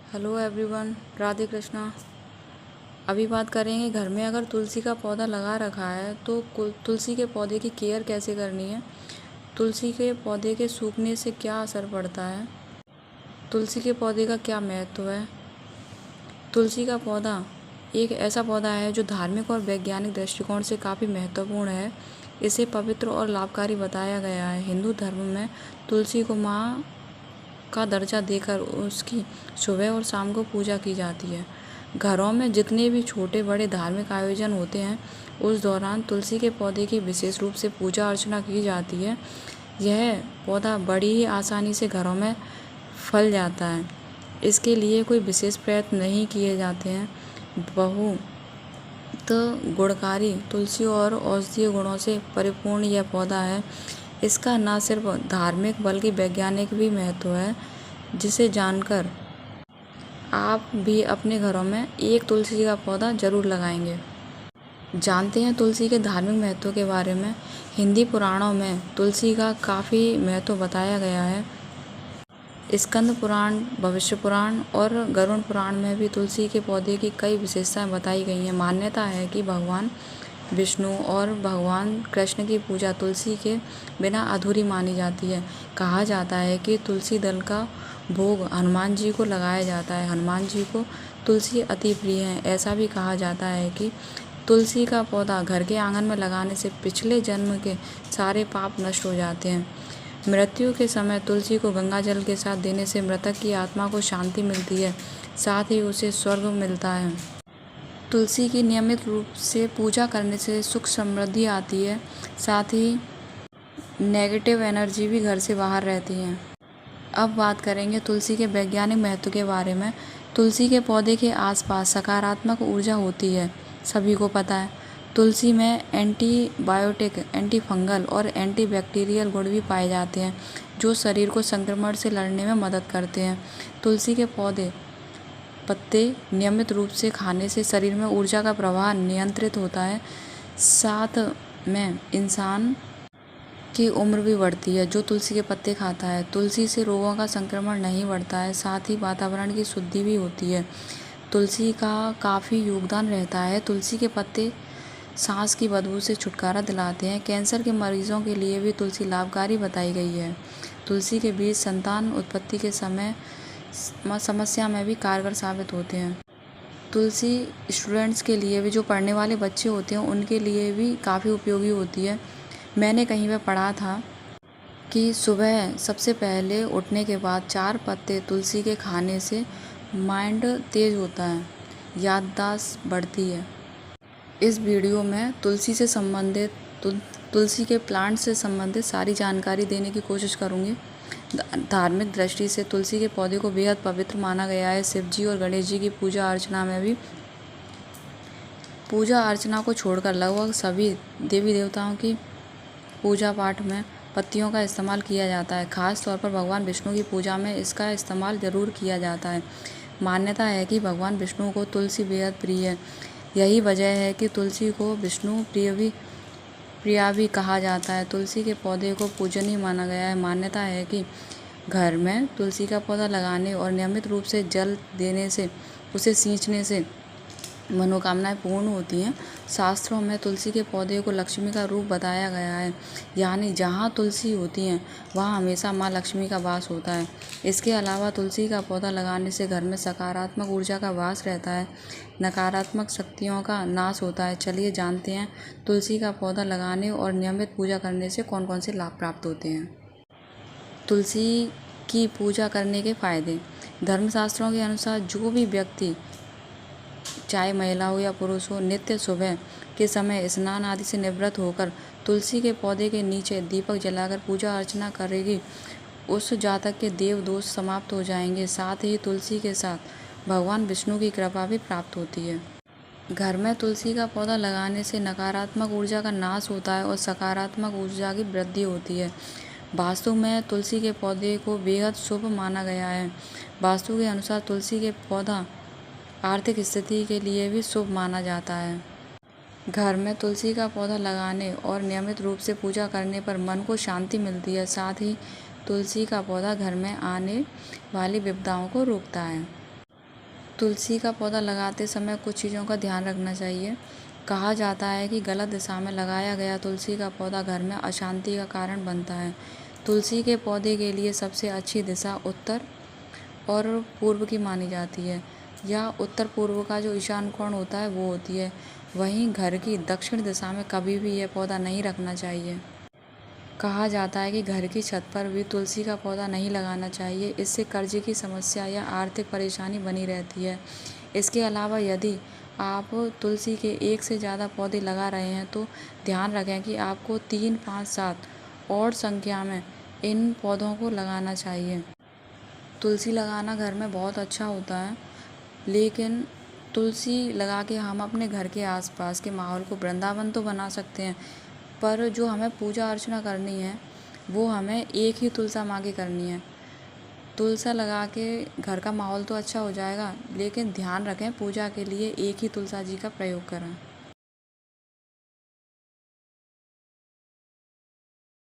Hello everyone, Radhe Krishna. अभी बात करेंगे घर में अगर तुलसी का पौधा लगा रखा है तो तुलसी के पौधे की केयर कैसे करनी है। तुलसी के पौधे के सूखने से क्या असर पड़ता है। तुलसी के पौधे का क्या महत्व है। तुलसी का पौधा एक ऐसा पौधा है जो धार्मिक और वैज्ञानिक दृष्टिकोण से काफ़ी महत्वपूर्ण है। इसे पवित्र और लाभकारी बताया गया है। हिंदू धर्म में तुलसी को माँ का दर्जा देकर उसकी सुबह और शाम को पूजा की जाती है। घरों में जितने भी छोटे बड़े धार्मिक आयोजन होते हैं उस दौरान तुलसी के पौधे की विशेष रूप से पूजा अर्चना की जाती है। यह पौधा बड़ी ही आसानी से घरों में फल जाता है। इसके लिए कोई विशेष प्रयत्न नहीं किए जाते हैं। बहुत गुणकारी तुलसी और औषधीय गुणों से परिपूर्ण यह पौधा है। इसका न सिर्फ धार्मिक बल्कि वैज्ञानिक भी महत्व है, जिसे जानकर आप भी अपने घरों में एक तुलसी का पौधा जरूर लगाएंगे। जानते हैं तुलसी के धार्मिक महत्व के बारे में। हिंदी पुराणों में तुलसी का काफ़ी महत्व बताया गया है। स्कंद पुराण, भविष्य पुराण और गरुड़ पुराण में भी तुलसी के पौधे की कई विशेषताएं बताई गई हैं। मान्यता है कि भगवान विष्णु और भगवान कृष्ण की पूजा तुलसी के बिना अधूरी मानी जाती है। कहा जाता है कि तुलसी दल का भोग हनुमान जी को लगाया जाता है। हनुमान जी को तुलसी अति प्रिय है। ऐसा भी कहा जाता है कि तुलसी का पौधा घर के आंगन में लगाने से पिछले जन्म के सारे पाप नष्ट हो जाते हैं। मृत्यु के समय तुलसी को गंगा जल के साथ देने से मृतक की आत्मा को शांति मिलती है, साथ ही उसे स्वर्ग मिलता है। तुलसी की नियमित रूप से पूजा करने से सुख समृद्धि आती है, साथ ही नेगेटिव एनर्जी भी घर से बाहर रहती है। अब बात करेंगे तुलसी के वैज्ञानिक महत्व के बारे में। तुलसी के पौधे के आसपास सकारात्मक ऊर्जा होती है, सभी को पता है। तुलसी में एंटीबायोटिक, एंटी फंगल और एंटी बैक्टीरियल गुण भी पाए जाते हैं, जो शरीर को संक्रमण से लड़ने में मदद करते हैं। तुलसी के पौधे पत्ते नियमित रूप से खाने से शरीर में ऊर्जा का प्रवाह नियंत्रित होता है। साथ में इंसान की उम्र भी बढ़ती है जो तुलसी के पत्ते खाता है। तुलसी से रोगों का संक्रमण नहीं बढ़ता है, साथ ही वातावरण की शुद्धि भी होती है। तुलसी का काफ़ी योगदान रहता है। तुलसी के पत्ते सांस की बदबू से छुटकारा दिलाते हैं। कैंसर के मरीजों के लिए भी तुलसी लाभकारी बताई गई है। तुलसी के बीज संतान उत्पत्ति के समय समस्या में भी कारगर साबित होते हैं। तुलसी स्टूडेंट्स के लिए भी, जो पढ़ने वाले बच्चे होते हैं, उनके लिए भी काफ़ी उपयोगी होती है। मैंने कहीं पर पढ़ा था कि सुबह सबसे पहले उठने के बाद 4 पत्ते तुलसी के खाने से माइंड तेज होता है, याददाश्त बढ़ती है। इस वीडियो में तुलसी से संबंधित तुलसी के प्लांट से संबंधित सारी जानकारी देने की कोशिश करूँगी। धार्मिक दृष्टि से तुलसी के पौधे को बेहद पवित्र माना गया है। शिव जी और गणेश जी की पूजा अर्चना में भी पूजा अर्चना को छोड़कर लगभग सभी देवी देवताओं की पूजा पाठ में पत्तियों का इस्तेमाल किया जाता है। खास तौर पर भगवान विष्णु की पूजा में इसका इस्तेमाल ज़रूर किया जाता है। मान्यता है कि भगवान विष्णु को तुलसी बेहद प्रिय है। यही वजह है कि तुलसी को विष्णु प्रिया भी कहा जाता है। तुलसी के पौधे को पूजनीय माना गया है। मान्यता है कि घर में तुलसी का पौधा लगाने और नियमित रूप से जल देने से, उसे सींचने से मनोकामनाएं पूर्ण होती हैं। शास्त्रों में तुलसी के पौधे को लक्ष्मी का रूप बताया गया है, यानी जहाँ तुलसी होती हैं वहाँ हमेशा माँ लक्ष्मी का वास होता है। इसके अलावा तुलसी का पौधा लगाने से घर में सकारात्मक ऊर्जा का वास रहता है, नकारात्मक शक्तियों का नाश होता है। चलिए जानते हैं तुलसी का पौधा लगाने और नियमित पूजा करने से कौन कौन से लाभ प्राप्त होते हैं। तुलसी की पूजा करने के फायदे। धर्मशास्त्रों के अनुसार जो भी व्यक्ति, चाहे महिला हो या पुरुष हो, नित्य सुबह के समय स्नान आदि से निवृत्त होकर तुलसी के पौधे के नीचे दीपक जलाकर पूजा अर्चना करेगी, उस जातक के देव दोष समाप्त हो जाएंगे। साथ ही तुलसी के साथ भगवान विष्णु की कृपा भी प्राप्त होती है। घर में तुलसी का पौधा लगाने से नकारात्मक ऊर्जा का नाश होता है और सकारात्मक ऊर्जा की वृद्धि होती है। वास्तु में तुलसी के पौधे को बेहद शुभ माना गया है। वास्तु के अनुसार तुलसी के पौधा आर्थिक स्थिति के लिए भी शुभ माना जाता है। घर में तुलसी का पौधा लगाने और नियमित रूप से पूजा करने पर मन को शांति मिलती है। साथ ही तुलसी का पौधा घर में आने वाली विपदाओं को रोकता है। तुलसी का पौधा लगाते समय कुछ चीज़ों का ध्यान रखना चाहिए। कहा जाता है कि गलत दिशा में लगाया गया तुलसी का पौधा घर में अशांति का कारण बनता है। तुलसी के पौधे के लिए सबसे अच्छी दिशा उत्तर और पूर्व की मानी जाती है, या उत्तर पूर्व का जो ईशान कोण होता है वो होती है। वहीं घर की दक्षिण दिशा में कभी भी यह पौधा नहीं रखना चाहिए। कहा जाता है कि घर की छत पर भी तुलसी का पौधा नहीं लगाना चाहिए, इससे कर्ज की समस्या या आर्थिक परेशानी बनी रहती है। इसके अलावा यदि आप तुलसी के एक से ज़्यादा पौधे लगा रहे हैं तो ध्यान रखें कि आपको 3, 5, 7 और संख्या में इन पौधों को लगाना चाहिए। तुलसी लगाना घर में बहुत अच्छा होता है, लेकिन तुलसी लगा के हम अपने घर के आसपास के माहौल को वृंदावन तो बना सकते हैं, पर जो हमें पूजा अर्चना करनी है वो हमें एक ही तुलसा माँ की करनी है। तुलसा लगा के घर का माहौल तो अच्छा हो जाएगा, लेकिन ध्यान रखें पूजा के लिए एक ही तुलसा जी का प्रयोग करें।